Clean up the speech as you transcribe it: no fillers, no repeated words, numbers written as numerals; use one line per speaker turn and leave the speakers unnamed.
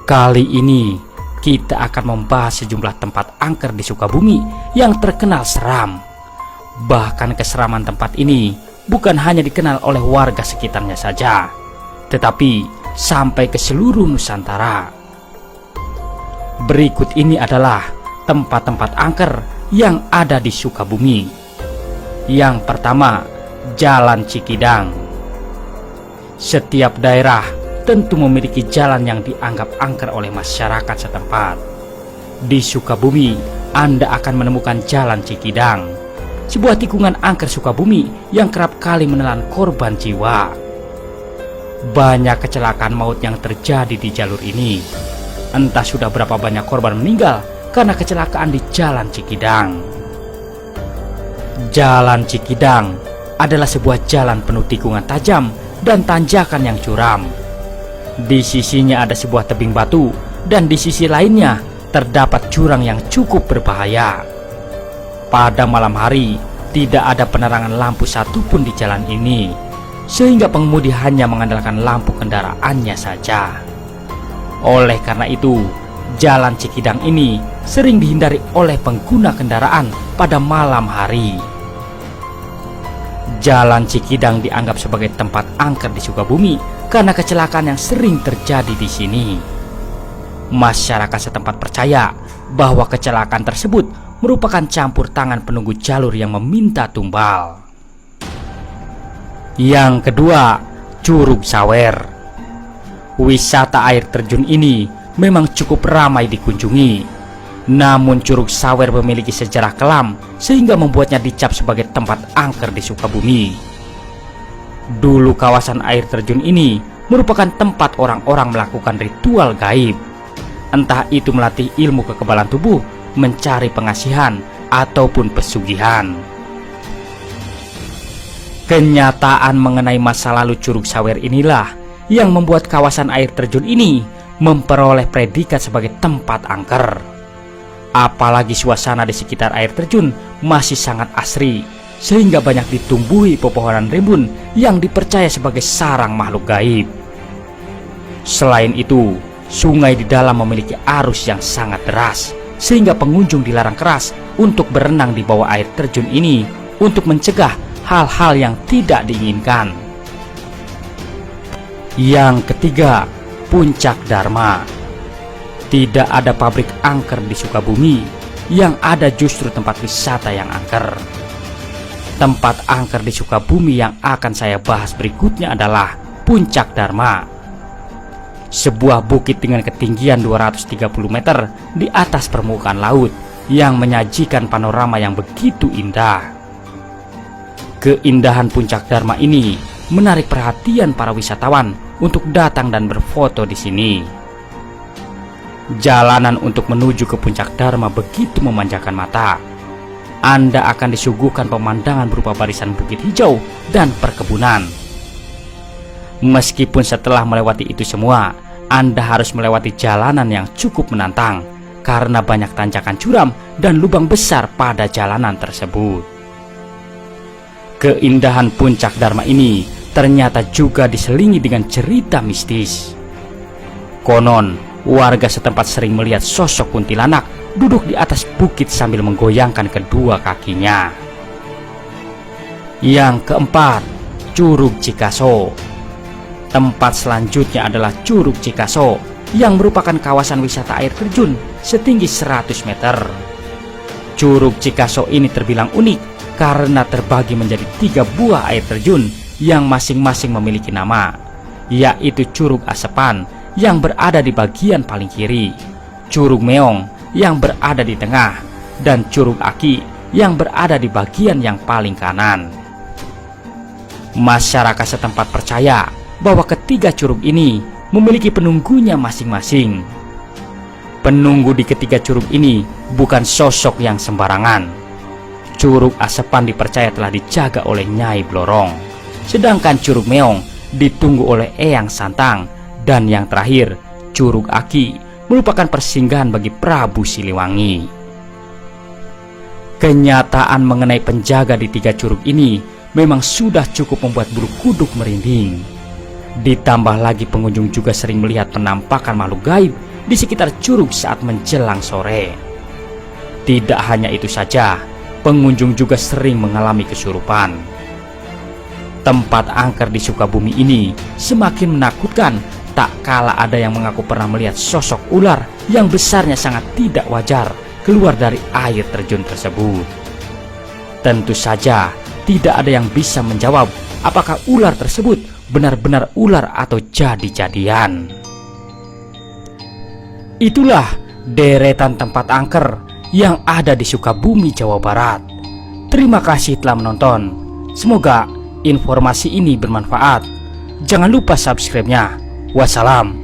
Kali ini kita akan membahas sejumlah tempat angker di Sukabumi yang terkenal seram. Bahkan keseraman tempat ini bukan hanya dikenal oleh warga sekitarnya saja, tetapi sampai ke seluruh Nusantara. Berikut ini adalah tempat-tempat angker yang ada di Sukabumi. Yang pertama, Jalan Cikidang. Setiap daerah tentu memiliki jalan yang dianggap angker oleh masyarakat setempat. Di Sukabumi, Anda akan menemukan Jalan Cikidang, sebuah tikungan angker Sukabumi yang kerap kali menelan korban jiwa. Banyak kecelakaan maut yang terjadi di jalur ini. Entah sudah berapa banyak korban meninggal karena kecelakaan di Jalan Cikidang. Jalan Cikidang adalah sebuah jalan penuh tikungan tajam dan tanjakan yang curam. Di sisinya ada sebuah tebing batu, dan di sisi lainnya terdapat jurang yang cukup berbahaya. Pada malam hari, tidak ada penerangan lampu satupun di jalan ini, sehingga pengemudi hanya mengandalkan lampu kendaraannya saja. Oleh karena itu, Jalan Cikidang ini sering dihindari oleh pengguna kendaraan pada malam hari. Jalan Cikidang dianggap sebagai tempat angker di Sukabumi karena kecelakaan yang sering terjadi di sini. Masyarakat setempat percaya bahwa kecelakaan tersebut merupakan campur tangan penunggu jalur yang meminta tumbal. Yang kedua, Curug Sawer. Wisata air terjun ini memang cukup ramai dikunjungi. Namun Curug Sawer memiliki sejarah kelam sehingga membuatnya dicap sebagai tempat angker di Sukabumi. Dulu kawasan air terjun ini merupakan tempat orang-orang melakukan ritual gaib. Entah itu melatih ilmu kekebalan tubuh, mencari pengasihan, ataupun pesugihan. Kenyataan mengenai masa lalu Curug Sawer inilah yang membuat kawasan air terjun ini memperoleh predikat sebagai tempat angker. Apalagi suasana di sekitar air terjun masih sangat asri, sehingga banyak ditumbuhi pepohonan rimbun yang dipercaya sebagai sarang makhluk gaib. Selain itu, sungai di dalam memiliki arus yang sangat deras, sehingga pengunjung dilarang keras untuk berenang di bawah air terjun ini untuk mencegah hal-hal yang tidak diinginkan. Yang ketiga, Puncak Dharma. Tidak ada pabrik angker di Sukabumi, yang ada justru tempat wisata yang angker. Tempat angker di Sukabumi yang akan saya bahas berikutnya adalah Puncak Dharma. Sebuah bukit dengan ketinggian 230 meter di atas permukaan laut yang menyajikan panorama yang begitu indah. Keindahan Puncak Dharma ini menarik perhatian para wisatawan untuk datang dan berfoto di sini. Jalanan untuk menuju ke Puncak Dharma begitu memanjakan mata. Anda akan disuguhkan pemandangan berupa barisan bukit hijau dan perkebunan. Meskipun setelah melewati itu semua, Anda harus melewati jalanan yang cukup menantang karena banyak tanjakan curam dan lubang besar pada jalanan tersebut. Keindahan Puncak Dharma ini ternyata juga diselingi dengan cerita mistis. Konon, warga setempat sering melihat sosok kuntilanak duduk di atas bukit sambil menggoyangkan kedua kakinya. Yang keempat, Curug Cikaso. Tempat selanjutnya adalah Curug Cikaso yang merupakan kawasan wisata air terjun setinggi 100 meter. Curug Cikaso ini terbilang unik karena terbagi menjadi 3 buah air terjun yang masing-masing memiliki nama, yaitu Curug Asepan yang berada di bagian paling kiri, Curug Meong yang berada di tengah, dan Curug Aki yang berada di bagian yang paling kanan. Masyarakat setempat percaya bahwa ketiga curug ini memiliki penunggunya masing-masing. Penunggu di ketiga curug ini bukan sosok yang sembarangan. Curug Asepan dipercaya telah dijaga oleh Nyai Blorong, sedangkan Curug Meong ditunggu oleh Eyang Santang, dan yang terakhir, Curug Aki merupakan persinggahan bagi Prabu Siliwangi. Kenyataan mengenai penjaga di 3 curug ini memang sudah cukup membuat bulu kuduk merinding. Ditambah lagi pengunjung juga sering melihat penampakan makhluk gaib di sekitar curug saat menjelang sore. Tidak hanya itu saja, pengunjung juga sering mengalami kesurupan. Tempat angker di Sukabumi ini semakin menakutkan, tak kala ada yang mengaku pernah melihat sosok ular yang besarnya sangat tidak wajar keluar dari air terjun tersebut. Tentu saja tidak ada yang bisa menjawab apakah ular tersebut benar-benar ular atau jadi-jadian. Itulah deretan tempat angker yang ada di Sukabumi, Jawa Barat. Terima kasih telah menonton. Semoga informasi ini bermanfaat. Jangan lupa subscribe-nya. Wassalam.